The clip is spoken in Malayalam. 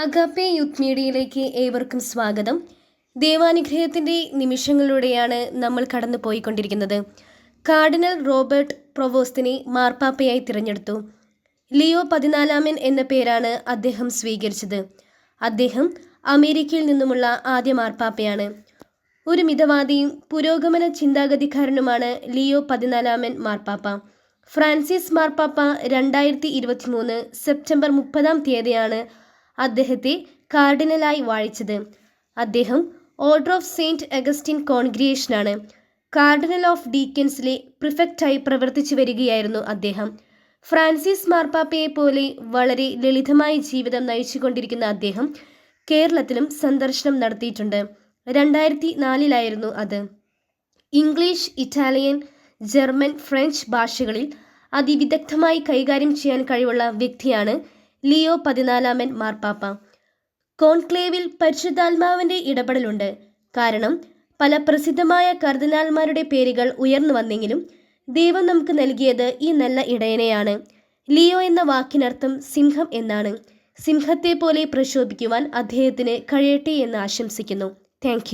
അഗാപ്പെ യൂത്ത് മീഡിയയിലേക്ക് ഏവർക്കും സ്വാഗതം. ദൈവാനുഗ്രഹത്തിൻ്റെ നിമിഷങ്ങളിലൂടെയാണ് നമ്മൾ കടന്നു പോയിക്കൊണ്ടിരിക്കുന്നത്. കാർഡിനൽ റോബർട്ട് പ്രൊവോസ്റ്റിനെ മാർപ്പാപ്പയായി തിരഞ്ഞെടുത്തു. ലിയോ 14 എന്ന പേരാണ് അദ്ദേഹം സ്വീകരിച്ചത്. അദ്ദേഹം അമേരിക്കയിൽ നിന്നുമുള്ള ആദ്യ മാർപ്പാപ്പയാണ്. ഒരു മിതവാദിയും പുരോഗമന ചിന്താഗതിക്കാരനുമാണ് ലിയോ 14 മാർപ്പാപ്പ. ഫ്രാൻസിസ് മാർപ്പാപ്പ 2023 സെപ്റ്റംബർ 30 അദ്ദേഹത്തെ കാർഡിനലായി വാഴിച്ചത്. അദ്ദേഹം ഓർഡർ ഓഫ് സെയിൻറ്റ് അഗസ്റ്റിൻ കോൺഗ്രിഗേഷനാണ്. കാർഡിനൽ ഓഫ് ഡീക്കൻസിലെ പ്രിഫെക്റ്റായി പ്രവർത്തിച്ചു വരികയായിരുന്നു അദ്ദേഹം. ഫ്രാൻസിസ് മാർപ്പാപ്പയെ പോലെ വളരെ ലളിതമായ ജീവിതം നയിച്ചുകൊണ്ടിരിക്കുന്ന അദ്ദേഹം കേരളത്തിലും സന്ദർശനം നടത്തിയിട്ടുണ്ട്. 2004 അത്. ഇംഗ്ലീഷ്, ഇറ്റാലിയൻ, ജർമ്മൻ, ഫ്രഞ്ച് ഭാഷകളിൽ അതിവിദഗ്ധമായി കൈകാര്യം ചെയ്യാൻ കഴിവുള്ള വ്യക്തിയാണ് ലിയോ 14 മാർപ്പാപ്പ. കോൺക്ലേവിൽ പരിശുദ്ധാത്മാവിൻ്റെ ഇടപെടലുണ്ട്. കാരണം പല പ്രസിദ്ധമായ കർദിനാൾമാരുടെ പേരുകൾ ഉയർന്നു വന്നെങ്കിലും ദൈവം നമുക്ക് നൽകിയത് ഈ നല്ല ഇടയനെയാണ്. ലിയോ എന്ന വാക്കിനർത്ഥം സിംഹം എന്നാണ്. സിംഹത്തെ പോലെ പ്രശോഭിക്കുവാൻ അദ്ദേഹത്തിന് കഴിയട്ടെ എന്ന് ആശംസിക്കുന്നു. താങ്ക്